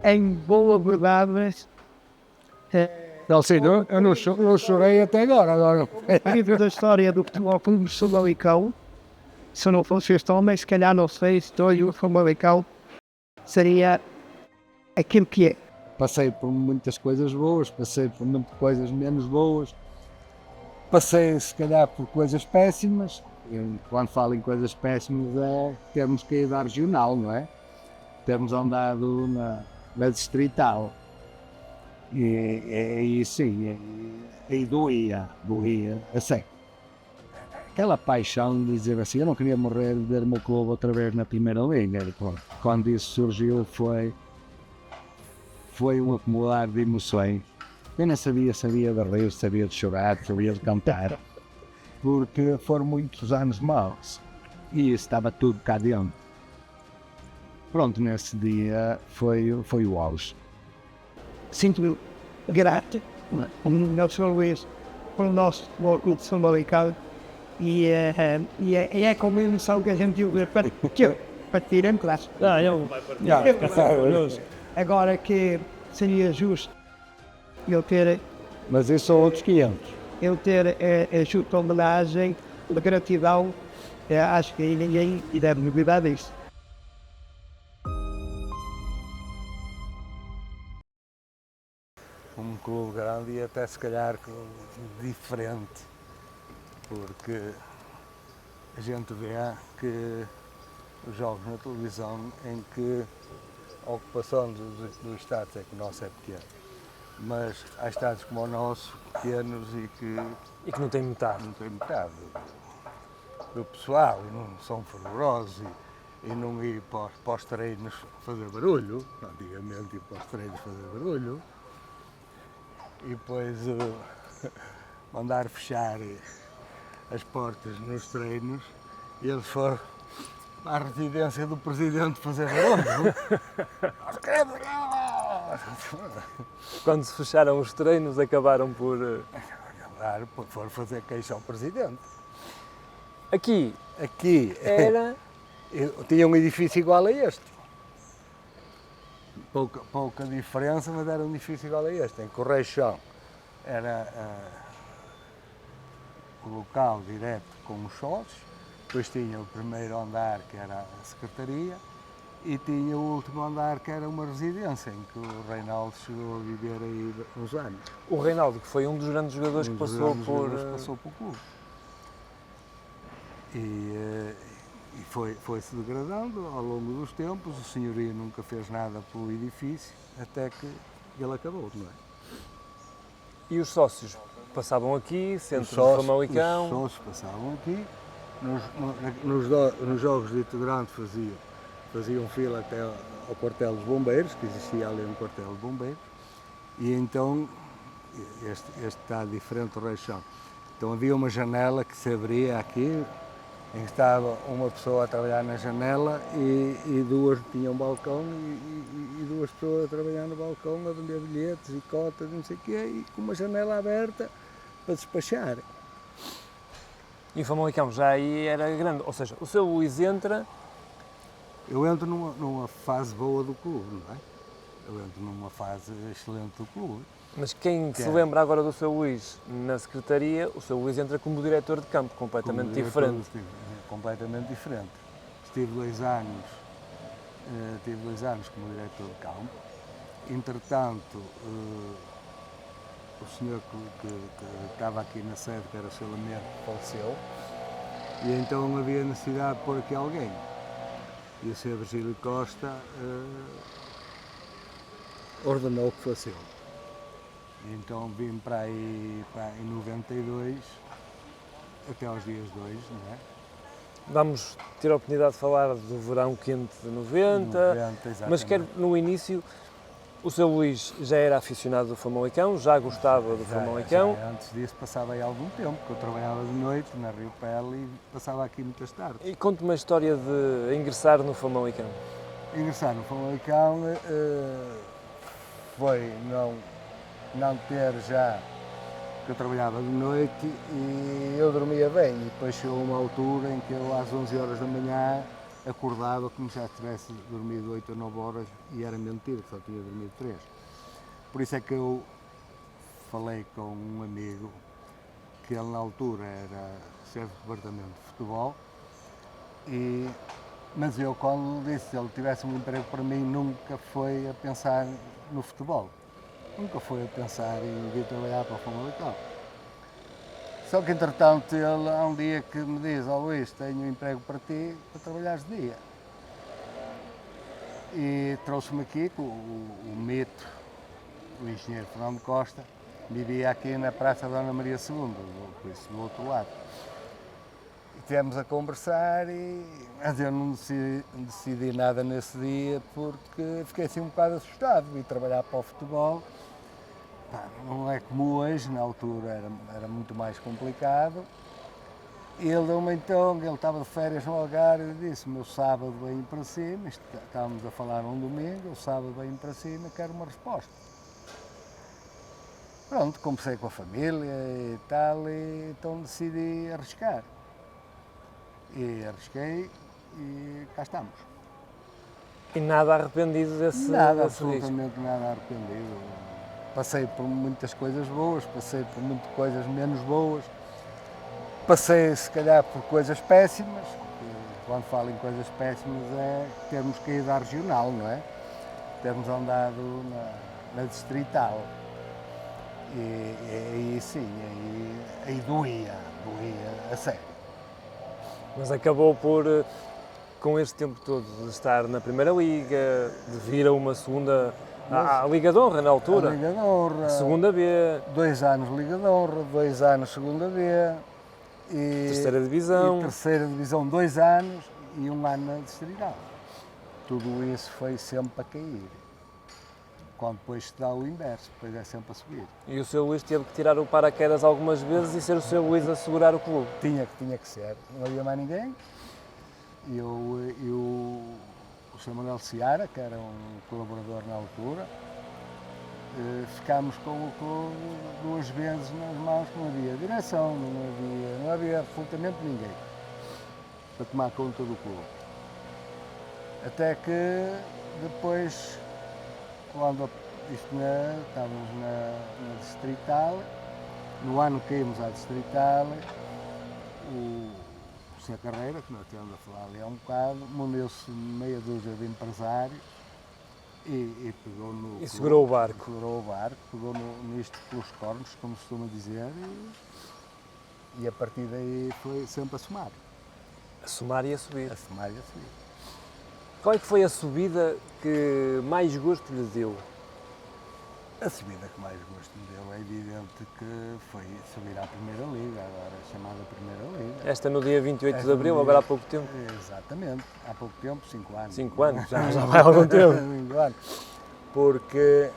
em boa verdade, Não sei, eu não chorei até agora. o livro da história do Futebol Clube de Famalicão, se eu não fosse este homem, se calhar não sei se o Famalicão seria aquilo que é. Passei por muitas coisas boas, passei por muitas coisas menos boas, passei se calhar por coisas péssimas. Quando falo em coisas péssimas é termos caído à regional, não é? Termos andado na distrital. E sim, e doía, assim. Aquela paixão de dizer assim, eu não queria morrer de ver o meu clube outra vez na primeira liga. Quando isso surgiu foi um acumular de emoções. Eu não sabia de rir, sabia de chorar, sabia de cantar, porque foram muitos anos maus e isso estava tudo cá dentro. Pronto, nesse dia foi o auge. Sinto-me grato ao Sr. Luís pelo nosso Futebol Clube de Famalicão e é com uma emoção que a gente viu partir classe. Agora que seria justo eu ter, Mas isso são outros 500. a justa homenagem, de gratidão, acho que ninguém deve duvidar disso. Um clube grande e até se calhar diferente, porque a gente vê que os jogos na televisão em que a ocupação dos estádios é que o nosso é pequeno, mas há estádios como o nosso, pequenos e que não tem metade. não têm metade do pessoal e não são fervorosos e não ir para os treinos fazer barulho, antigamente ir para os treinos fazer barulho, e depois mandar fechar as portas nos treinos e eles foram à residência do presidente fazer barulho. Quando se fecharam os treinos, acabaram por... Foram fazer queixa ao presidente. Aqui Era... Tinha um edifício igual a este. Pouca diferença, mas era um edifício igual a este. Em Correio era o local direto com os sócios, depois tinha o primeiro andar que era a secretaria e tinha o último andar que era uma residência em que o Reinaldo chegou a viver aí uns anos. O Reinaldo, que foi um dos grandes jogadores que passou Passou por clube. E foi-se degradando ao longo dos tempos, o senhorio nunca fez nada pelo edifício, até que ele acabou, não é? E os sócios passavam aqui, centro do Famalicão. Os sócios passavam aqui, nos jogos de integrante faziam fila até ao quartel dos bombeiros, que existia ali um quartel de bombeiros, e então, este está diferente do Reixão. Então havia uma janela que se abria aqui, em que estava uma pessoa a trabalhar na janela e duas tinham um balcão e duas pessoas a trabalhar no balcão a vender bilhetes e cotas, não sei o quê, e com uma janela aberta para despachar. E o Famalicão já aí era grande, ou seja, o seu Luís entra... Eu entro numa fase boa do clube, não é? Eu entro numa fase excelente do clube. Mas quem se lembra agora do seu Luís na secretaria, o seu Luís entra como diretor de campo, completamente diferente. Completamente diferente. Estive 2 anos como diretor de campo. Entretanto, o senhor que estava aqui na sede, que era o Sr. Lamento, faleceu, e então havia necessidade de pôr aqui alguém. E o Sr. Virgílio Costa ordenou que fosse ele. Então vim para aí em 92, até aos dias de hoje, não é? Vamos ter a oportunidade de falar do verão quente de 90, mas quero no início, o seu Luís já era aficionado do Famalicão, já gostava do Famalicão. Antes disso passava aí algum tempo, que eu trabalhava de noite na Rio Pele e passava aqui muitas tardes. E conte-me a história de ingressar no Famalicão. Ingressar no Famalicão foi não ter já, que eu trabalhava de noite e eu dormia bem, e depois chegou uma altura em que eu às 11 horas da manhã acordava como se já tivesse dormido 8 ou 9 horas e era mentira, que só tinha dormido 3. Por isso é que eu falei com um amigo, que ele na altura era chefe de departamento de futebol, mas eu, quando disse que ele tivesse um emprego para mim, nunca foi a pensar no futebol. Nunca foi a pensar em vir trabalhar para o Famalicão. Só que, entretanto, ele há um dia que me diz: "Ó Luís, tenho um emprego para ti, para trabalhares de dia." E trouxe-me aqui com o mito, o engenheiro Fernando Costa, vivia aqui na Praça Dona Maria II, por isso, do outro lado. E tivemos a conversar, mas eu não decidi nada nesse dia porque fiquei assim um bocado assustado. Vim trabalhar para o futebol, não é como hoje, na altura era muito mais complicado. E ele deu-me então, ele estava de férias no Algarve e disse: "Meu sábado vem para cima", estávamos a falar um domingo, o sábado vem para cima, quero uma resposta. Pronto, conversei com a família e tal, e então decidi arriscar. E arrisquei e cá estamos. E nada arrependido desse Nada, desse risco? absolutamente nada arrependido. Passei por muitas coisas boas, passei por muitas coisas menos boas, passei se calhar por coisas péssimas. Quando falo em coisas péssimas é termos caído à regional, não é? Termos andado na distrital. E aí sim, aí doía a sério. Mas acabou por, com este tempo todo, de estar na Primeira Liga, de vir a uma segunda, à Liga de Honra na altura, A Liga de Honra, segunda B, 2 anos Liga de Honra, 2 anos segunda B, e terceira divisão. E terceira divisão 2 anos e 1 ano na distrital. Tudo isso foi sempre a cair. Quando depois se dá o inverso, depois é sempre a subir. E o Sr. Luís teve que tirar o paraquedas algumas vezes e ser o Sr. Luís a segurar o clube. Tinha que ser, não havia mais ninguém. E o Sr. Manuel Seara, que era um colaborador na altura, ficámos com o clube 2 vezes nas mãos, não havia direção, não havia absolutamente ninguém para tomar conta do clube. Até que depois, quando estávamos na distrital, no ano que íamos à distrital, o Sr. Carreira, que nós estivemos a falar ali há um bocado, muniu-se meia dúzia de empresários e pegou no clube, segurou o barco. Pegou nisto pelos cornos, como se costuma dizer, e a partir daí foi sempre a somar. A somar e a subir. A somar e a subir. Qual é que foi a subida que mais gosto lhe deu? A subida que mais gosto me deu é evidente que foi subir à Primeira Liga, agora chamada Primeira Liga. Esta no dia 28 de Abril, agora há pouco tempo. Exatamente, há pouco tempo, 5 anos. 5 anos, já vai há algum tempo. 5 anos. Porque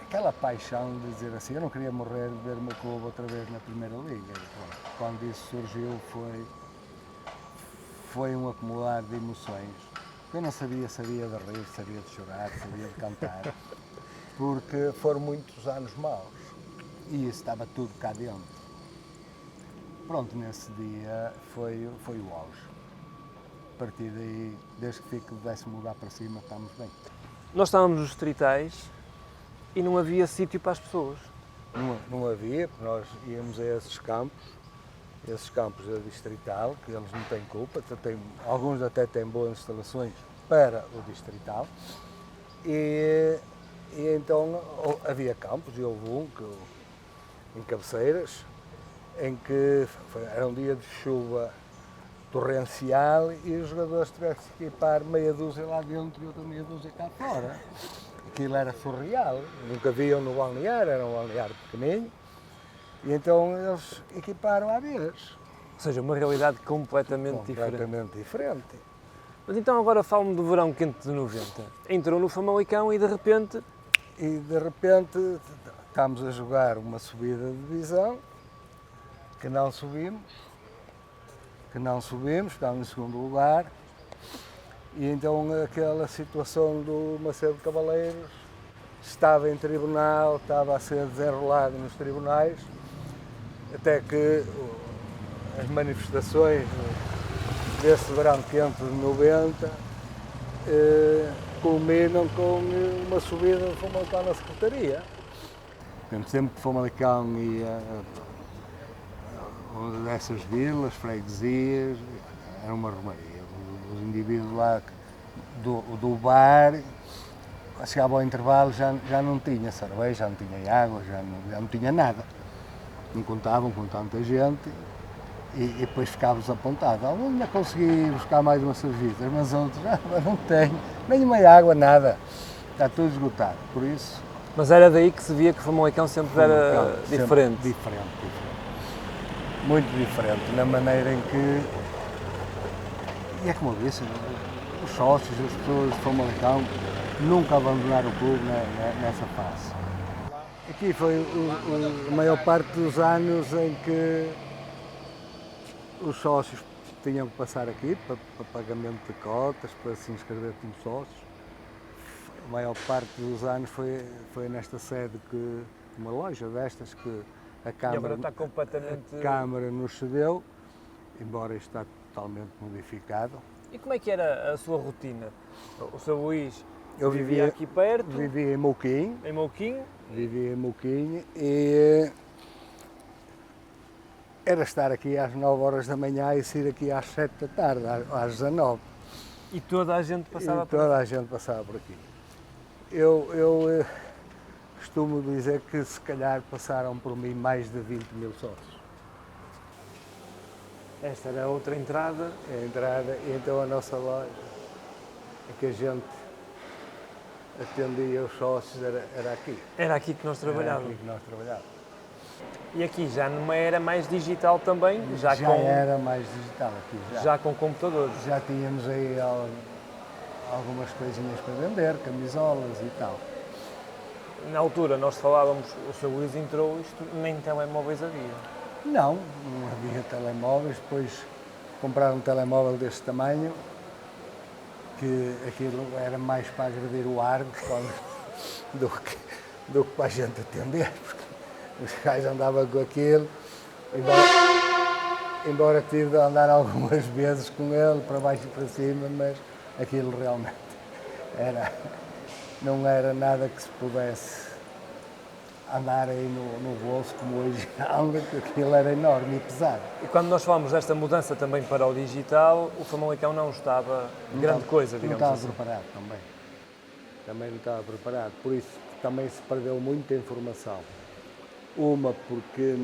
aquela paixão de dizer assim, eu não queria morrer de ver o meu clube outra vez na Primeira Liga. Quando isso surgiu foi um acumular de emoções. Eu não sabia de rir, sabia de chorar, sabia de cantar. Porque foram muitos anos maus e isso estava tudo cá dentro. Pronto, nesse dia foi o auge. A partir daí, desde que pudesse mudar para cima, estamos bem. Nós estávamos nos distritais e não havia sítio para as pessoas. Não havia, porque nós íamos a esses campos da distrital, que eles não têm culpa, alguns até têm boas instalações para o distrital. E então havia campos, e houve um em Cabeceiras, em que era um dia de chuva torrencial e os jogadores tiveram que se equipar meia dúzia lá dentro e outra meia dúzia cá fora. Aquilo era surreal, nunca viam no balneário, era um balneário pequenino, e então eles equiparam à vez. Ou seja, uma realidade completamente diferente. Mas então agora fala-me do verão quente de 90. Entrou no Famalicão e de repente estamos a jogar uma subida de divisão, que não subimos, estávamos em segundo lugar, e então aquela situação do Macedo Cavaleiros estava em tribunal, estava a ser desenrolado nos tribunais, até que as manifestações desse verão quente de 90, culminam com uma subida do Famalicão na Secretaria. Sempre que o Famalicão ia a uma dessas vilas, freguesias, era uma romaria. Os indivíduos lá do bar, chegava ao intervalo, já não tinha cerveja, já não tinha água, já não tinha nada. Não contavam com tanta gente e depois ficávamos apontados. Alguns ainda consegui buscar mais uma cerveja, mas outros não tenho, nem uma água, nada. Está tudo esgotado, por isso... Mas era daí que se via que o Famalicão sempre era diferente. Diferente. Muito diferente, na maneira em que... E é como eu disse, os sócios, as pessoas de Famalicão nunca abandonaram o clube nessa fase. Aqui foi a maior parte dos anos em que os sócios tinham que passar aqui para pagamento de cotas, para se inscrever como sócios. A maior parte dos anos foi nesta sede, uma loja destas, que a Câmara, está completamente... a Câmara nos cedeu, embora isto está totalmente modificado. E como é que era a sua rotina? O Sr. Luís vivia vivia aqui perto? Vivia em Mouquim. Em Mouquim? Vivia em Mouquim e era estar aqui às 9 horas da manhã e sair aqui às 7 da tarde, às 19. E toda a gente passava por aqui? Toda a gente passava por aqui. Eu costumo dizer que se calhar passaram por mim mais de 20 mil sócios. Esta era a outra entrada. A entrada, e então a nossa loja, em que a gente atendia os sócios, era aqui. Era aqui que nós trabalhávamos. Era aqui que nós trabalhávamos. E aqui já numa era mais digital também? Já era mais digital aqui. Já com computadores? Já tínhamos aí algumas coisinhas para vender, camisolas e tal. Na altura nós falávamos, o Sr. Luís entrou, isto nem telemóveis havia. Não havia telemóveis, depois compraram um telemóvel deste tamanho, que aquilo era mais para agredir o árbitro do que para a gente atender, porque os gajos andavam com aquilo, embora tive de andar algumas vezes com ele, para baixo e para cima, mas aquilo realmente não era nada que se pudesse andar aí no bolso como hoje anda, que aquilo era enorme e pesado. E quando nós falamos desta mudança também para o digital, o Famalicão não estava grande coisa, digamos assim. Não estava preparado também. Também não estava preparado, por isso também se perdeu muita informação. Uma porque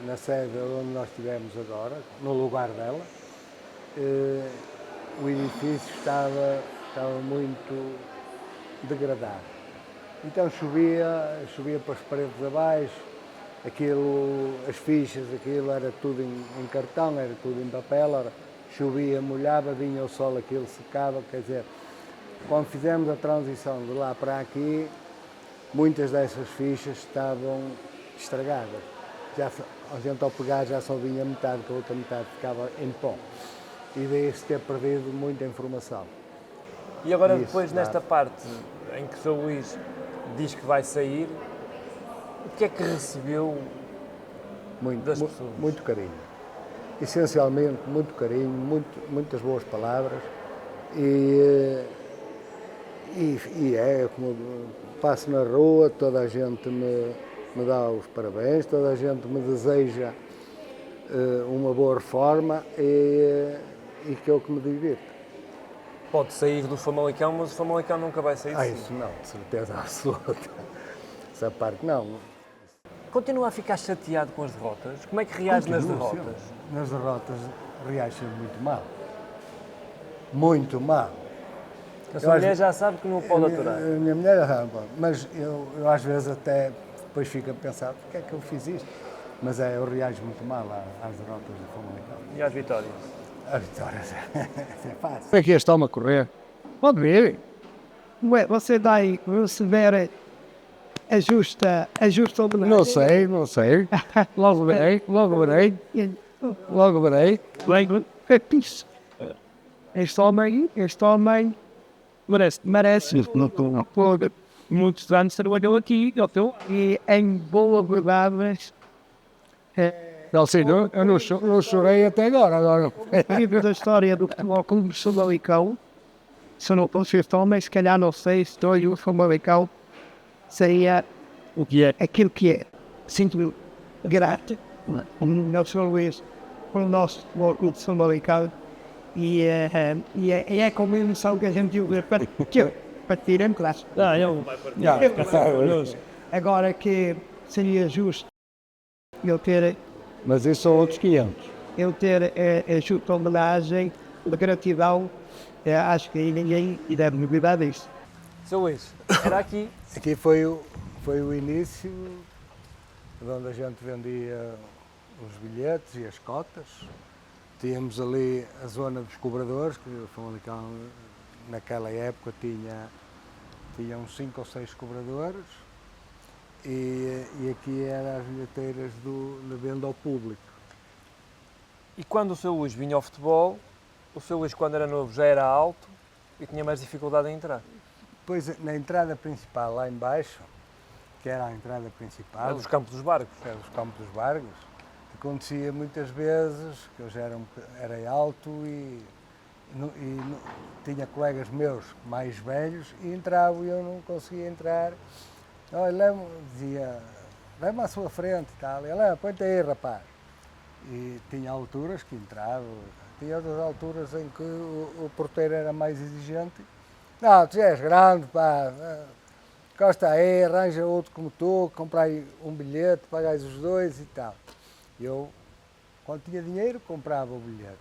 na sede onde nós estivemos agora, no lugar dela, o edifício estava muito degradado. Então chovia para as paredes abaixo, as fichas, aquilo era tudo em cartão, era tudo em papel, chovia, molhava, vinha o sol, aquilo secava, quer dizer, quando fizemos a transição de lá para aqui, muitas dessas fichas estavam estragadas. A gente ao pegar já só vinha metade, que a outra metade ficava em pó. E daí-se ter perdido muita informação. E agora depois nesta parte em que o Sr. Luís diz que vai sair, o que é que recebeu das pessoas? Muito carinho. Essencialmente, muito carinho, muitas boas palavras e é como passo na rua, toda a gente me dá os parabéns, toda a gente me deseja uma boa reforma e que é o que me divirta. Pode sair do Famalicão, mas o Famalicão nunca vai sair de si. Isso não, de certeza absoluta. Essa parte não. Continua a ficar chateado com as derrotas? Como é que reage nas derrotas? Sempre. Nas derrotas reage sempre muito mal. Muito mal. A sua mulher já sabe que não pode aturar. A minha mulher já sabe, mas eu às vezes até depois fico a pensar, porque é que eu fiz isto? Mas eu reajo muito mal às derrotas do Famalicão. E às vitórias? As vitórias é fácil. Como é que estão a correr? Pode ver. Você vai receber ajusta o Não sei. logo verei. Este homem merece. Muitos anos trabalhou aqui, e em boa verdade, Não sei, eu não chorei até agora. O livro da história do Futebol Clube de Famalicão, se eu não fosse este homem, se calhar não sei se história do Famalicão seria O que é? aquilo que é. Sinto-me grato ao Sr. Luís pelo nosso Futebol Clube de Famalicão e é com uma emoção que a gente usa para tirar em classe. Não, ele vai partir. Agora que seria justo eu ter Mas isso são outros 500. a justa homenagem, de gratidão, acho que ninguém deve duvidar disso. Seu Luís, era aqui. Aqui foi o início, onde a gente vendia os bilhetes e as cotas. Tínhamos ali a zona dos cobradores, que o Famalicão naquela época tinha uns 5 ou 6 cobradores, e aqui eram as bilheteiras de venda ao público. E quando o seu Luís vinha ao futebol, o seu Luís, quando era novo, já era alto e tinha mais dificuldade em entrar. Depois, na entrada principal, lá embaixo, que era a entrada principal, Era dos Campos dos Barcos. era dos Campos dos Barcos, acontecia muitas vezes que eu já era alto e tinha colegas meus mais velhos e entravam e eu não conseguia entrar. Olha, dizia, leva à sua frente e tal. Ele, põe-te aí, rapaz. E tinha alturas que entrava, tinha outras alturas em que o porteiro era mais exigente. Não, tu já és grande, pá, encosta aí, arranja outro como tu, comprai um bilhete, pagais os dois e tal. Eu, quando tinha dinheiro, comprava o bilhete.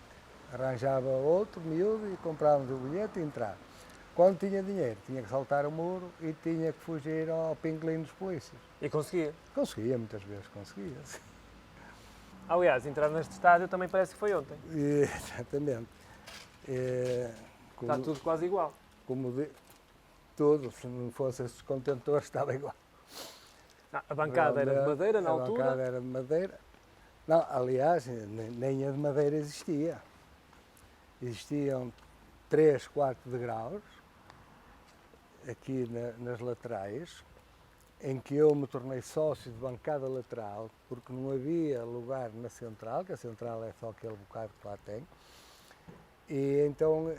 Arranjava outro miúdo e comprávamos o bilhete e entrava. Quando tinha dinheiro, tinha que saltar o muro e tinha que fugir ao pingolim dos polícias. E conseguia. Conseguia, muitas vezes conseguia. Aliás, entrar neste estádio também parece que foi ontem. Exatamente. Está tudo quase igual. Tudo, se não fosse esses contentores, estava igual. A bancada era de madeira na altura? A bancada era de madeira. Não, aliás, nem a de madeira existia. Existiam 3, 4 degraus aqui nas laterais, em que eu me tornei sócio de bancada lateral, porque não havia lugar na central, que a central é só aquele bocado que lá tem. E então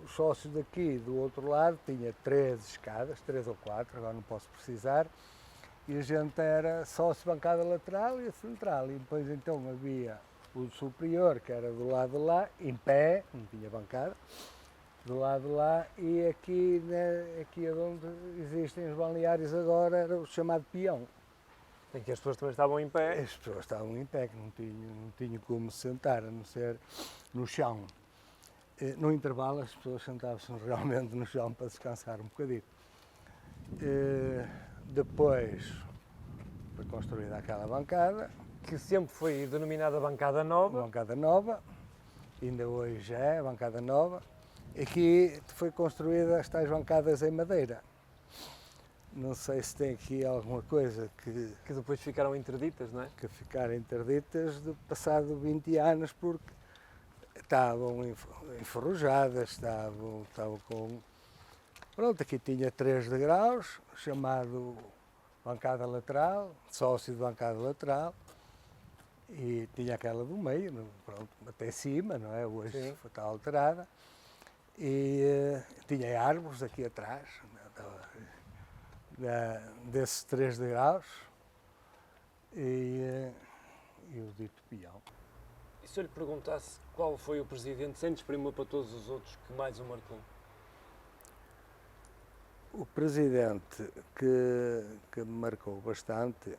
o sócio daqui do outro lado tinha 3 escadas, 3 ou 4, agora não posso precisar, e a gente era sócio de bancada lateral e a central. E depois então havia o superior, que era do lado de lá, em pé, não tinha bancada, do lado de lá, e aqui onde existem os balneários agora era o chamado peão. Em que as pessoas também estavam em pé. As pessoas estavam em pé, que não tinham como se sentar, a não ser no chão. No intervalo as pessoas sentavam-se realmente no chão para descansar um bocadinho. Depois foi construída aquela bancada. Que sempre foi denominada bancada nova. Uma bancada nova, ainda hoje é a bancada nova. Aqui foi construída as tais bancadas em madeira. Não sei se tem aqui alguma coisa Que depois ficaram interditas, não é? que ficaram interditas de passado 20 anos, porque estavam enferrujadas, estavam com... Pronto, aqui tinha 3 degraus, chamado bancada lateral, sócio de bancada lateral, e tinha aquela do meio, pronto, até cima, não é? Hoje está alterada. E tinha árvores aqui atrás, desses 3 degraus, e o dito peão. E se eu lhe perguntasse qual foi o presidente, sem desprimor para todos os outros, que mais o marcou? O presidente que me marcou bastante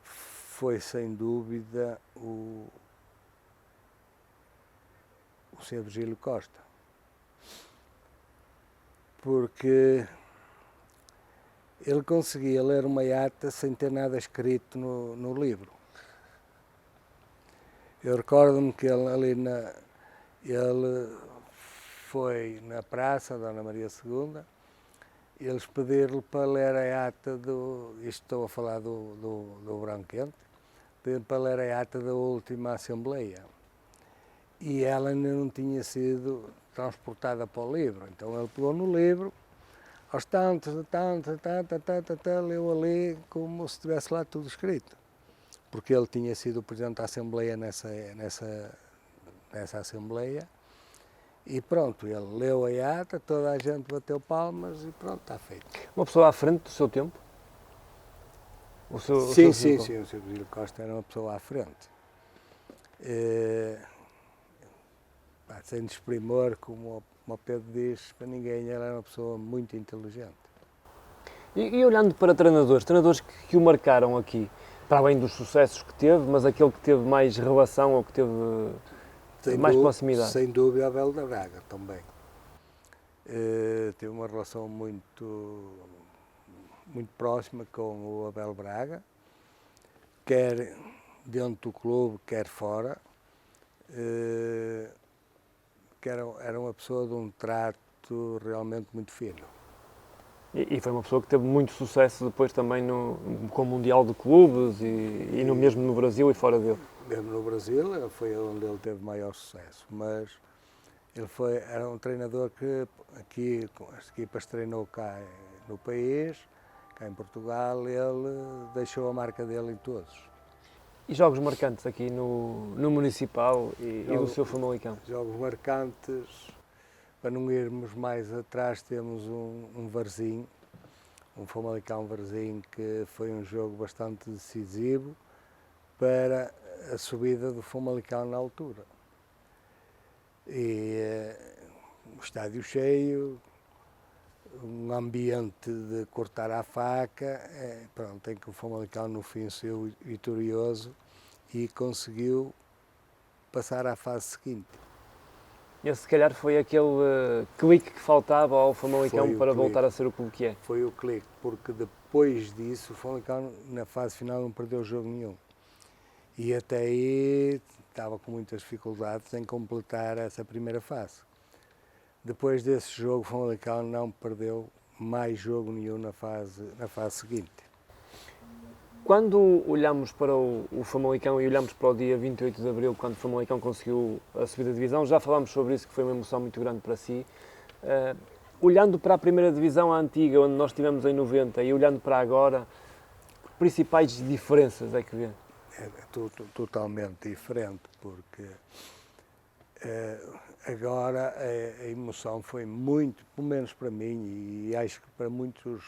foi, sem dúvida, o Sr. Virgílio Costa, porque ele conseguia ler uma ata sem ter nada escrito no livro. Eu recordo-me que ele foi na praça, Dona Maria II, e eles pediram-lhe para ler a ata isto estou a falar do Verão Quente, pediram para ler a ata da última Assembleia. E ela ainda não tinha sido transportada para o livro, então ele pegou no livro, aos tantos, leu ali como se tivesse lá tudo escrito. porque ele tinha sido o Presidente da Assembleia nessa Assembleia. E pronto, ele leu a ata, toda a gente bateu palmas e pronto, está feito. Uma pessoa à frente do seu tempo? Sim, o Sr. Virgílio Costa era uma pessoa à frente. Sem desprimor, como o Pedro diz, para ninguém, ele era uma pessoa muito inteligente. E olhando para treinadores que o marcaram aqui, para além dos sucessos que teve, mas aquele que teve mais relação ou que teve mais proximidade? Sem dúvida, Abel da Braga também. Teve uma relação muito próxima com o Abel Braga, quer dentro do clube, quer fora. Que era uma pessoa de um trato realmente muito fino. E foi uma pessoa que teve muito sucesso depois também com o Mundial de Clubes e mesmo no Brasil e fora dele. Mesmo no Brasil, foi onde ele teve maior sucesso, mas ele era um treinador que aqui, com as equipas treinou cá no país, cá em Portugal, ele deixou a marca dele em todos. E jogos marcantes aqui no Municipal e do seu Famalicão? Jogos marcantes, para não irmos mais atrás, temos um Varzim, um Famalicão Varzim, que foi um jogo bastante decisivo para a subida do Famalicão na altura. E o estádio cheio, um ambiente de cortar a faca, pronto, em que o Famalicão no fim saiu vitorioso e conseguiu passar à fase seguinte. Esse se calhar foi aquele clique que faltava ao Famalicão para voltar a ser o clube que é. Foi o clique, porque depois disso o Famalicão na fase final não perdeu jogo nenhum. E até aí estava com muitas dificuldades em completar essa primeira fase. Depois desse jogo, o Famalicão não perdeu mais jogo nenhum na fase seguinte. Quando olhamos para o Famalicão e olhamos para o dia 28 de Abril, quando o Famalicão conseguiu a subida da divisão, já falámos sobre isso, que foi uma emoção muito grande para si. Olhando para a primeira divisão, a antiga, onde nós estivemos em 90, e olhando para agora, que principais diferenças é que vê? É totalmente diferente, porque agora a emoção foi muito, pelo menos para mim, e acho que para muitos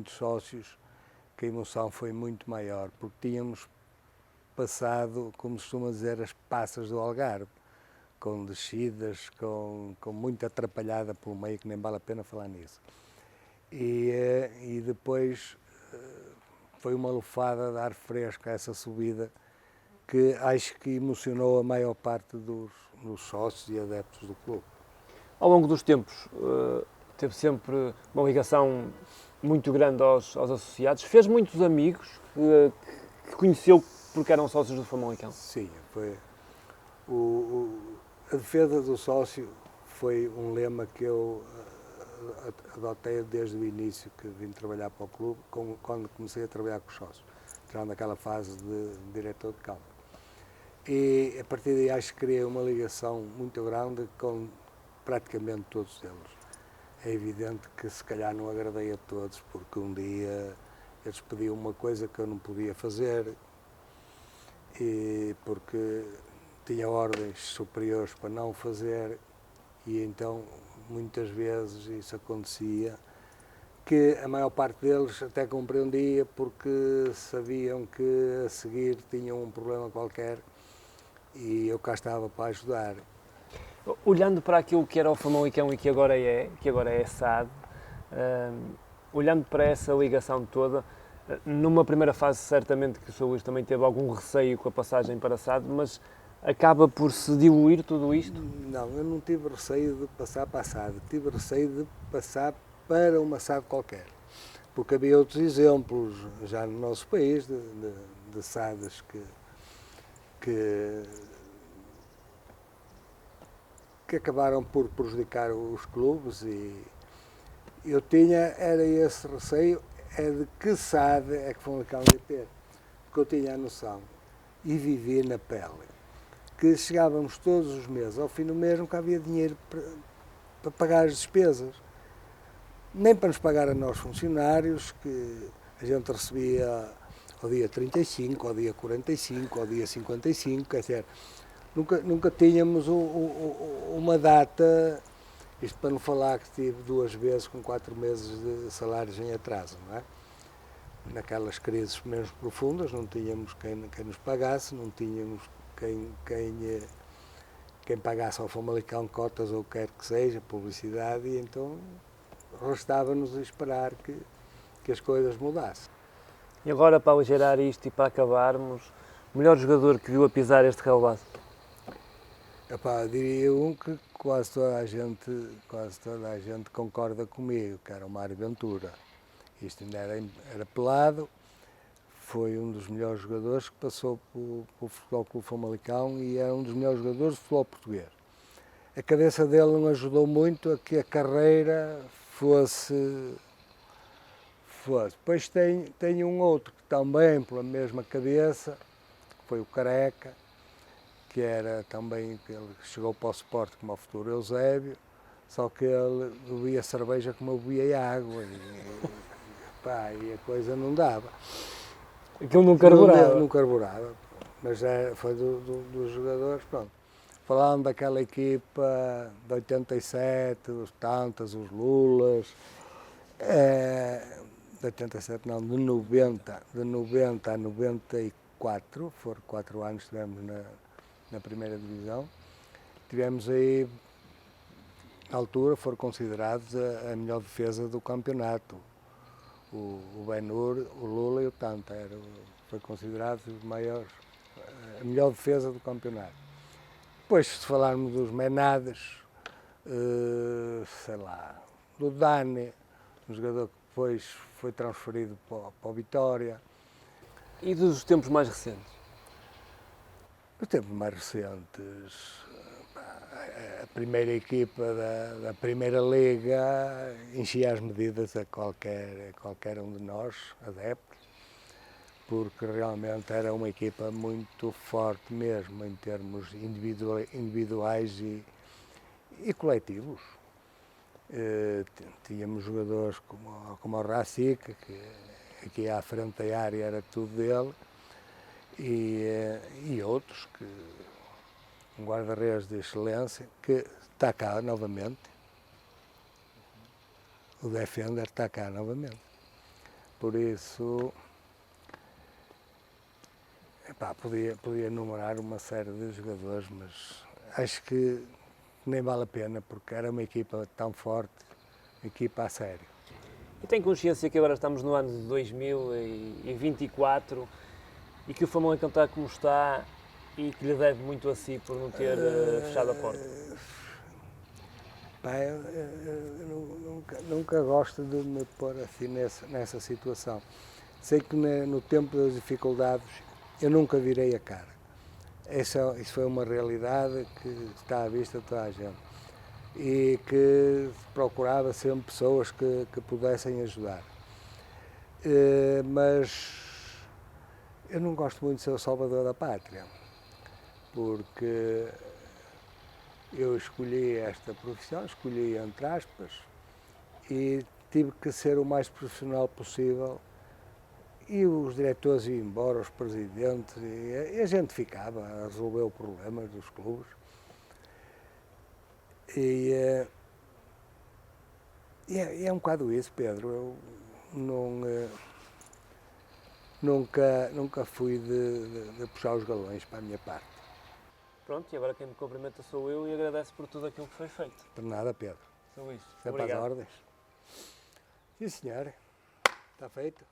sócios, que a emoção foi muito maior, porque tínhamos passado, como se costuma dizer, as passas do Algarve, com descidas, com muita atrapalhada pelo meio, que nem vale a pena falar nisso. E depois foi uma lufada de ar fresco a essa subida, que acho que emocionou a maior parte dos sócios e adeptos do clube. Ao longo dos tempos, teve sempre uma ligação muito grande aos associados. Fez muitos amigos que conheceu porque eram sócios do Famalicão. Sim, foi. A defesa do sócio foi um lema que eu adotei desde o início que vim trabalhar para o clube, quando comecei a trabalhar com os sócios, tirando aquela fase de diretor de campo. E a partir daí acho que criei uma ligação muito grande com praticamente todos eles. É evidente que se calhar não agradei a todos, porque um dia eles pediam uma coisa que eu não podia fazer, e porque tinha ordens superiores para não fazer, e então muitas vezes isso acontecia, que a maior parte deles até compreendia, porque sabiam que a seguir tinham um problema qualquer e eu cá estava para ajudar. Olhando para aquilo que era o Famalicão e que agora é SAD, olhando para essa ligação toda, numa primeira fase certamente que o Sr. Luís também teve algum receio com a passagem para SAD, mas acaba por se diluir tudo isto? Não, eu não tive receio de passar para a SAD, tive receio de passar para uma SAD qualquer, porque havia outros exemplos já no nosso país de SADs que acabaram por prejudicar os clubes, e eu era esse receio, de que SAD é que Famalicão ia ter, porque eu tinha a noção e vivia na pele, que chegávamos todos os meses, ao fim do mês nunca havia dinheiro para pagar as despesas, nem para nos pagar a nós funcionários, que a gente recebia ao dia 35, ao dia 45, ao dia 55, quer dizer, nunca tínhamos uma data, isto para não falar que estive 2 vezes com 4 meses de salários em atraso, não é? Naquelas crises menos profundas, não tínhamos quem nos pagasse, não tínhamos quem pagasse ao Famalicão cotas ou quer que seja, publicidade, e então restava-nos esperar que as coisas mudassem. E agora, para aligeirar isto e para acabarmos, o melhor jogador que viu a pisar este relvado? Epá, diria que quase toda a gente concorda comigo, que era o Mário Ventura. Isto ainda era pelado, foi um dos melhores jogadores que passou pelo Futebol Clube Famalicão e era um dos melhores jogadores do futebol português. A cabeça dele não ajudou muito a que a carreira fosse. Depois tem um outro que também pela mesma cabeça, que foi o Careca, que era também, ele chegou para o Sport como o futuro Eusébio, só que ele bebia cerveja como eu bebia água e a coisa não dava. Aquilo não carburava. Não carburava, mas foi dos jogadores, pronto. Falando daquela equipa de 87, os Tantas, os Lulas, de 87 não, de 90 a 94, foram 4 anos que estivemos na primeira divisão. Tivemos aí, na altura, foram considerados a melhor defesa do campeonato. O Ben-Hur, o Lula e o Tanta foi considerado os maiores, a melhor defesa do campeonato. Depois, se falarmos dos Menades, sei lá, do Dani, um jogador que depois foi transferido para o Vitória. E dos tempos mais recentes? Os tempos mais recentes, a primeira equipa da Primeira Liga enchia as medidas a qualquer um de nós, adeptos, porque realmente era uma equipa muito forte mesmo, em termos individuais e coletivos. Tínhamos jogadores como o Racic, que aqui à frente da área era tudo dele, e outros, um guarda-redes de excelência, que está cá novamente. O Defender está cá novamente. Por isso, podia enumerar uma série de jogadores, mas acho que nem vale a pena, porque era uma equipa tão forte, uma equipa a sério. E tem consciência que agora estamos no ano de 2024 e que o Famalicão está como está e que lhe deve muito a si por não ter fechado a porta? Eu nunca gosto de me pôr assim nessa situação. Sei que no tempo das dificuldades eu nunca virei a cara. Isso foi uma realidade que está à vista de toda a gente e que procurava sempre pessoas que pudessem ajudar. Mas eu não gosto muito de ser o salvador da pátria, porque eu escolhi esta profissão, escolhi entre aspas, e tive que ser o mais profissional possível. E os diretores iam embora, os presidentes, e a gente ficava a resolver os problemas dos clubes. E é um bocado isso, Pedro. Eu nunca fui de puxar os galões para a minha parte. Pronto, e agora quem me cumprimenta sou eu e agradeço por tudo aquilo que foi feito. Por nada, Pedro. Sou Luís. Sempre às ordens. Sim, senhor. Está feito.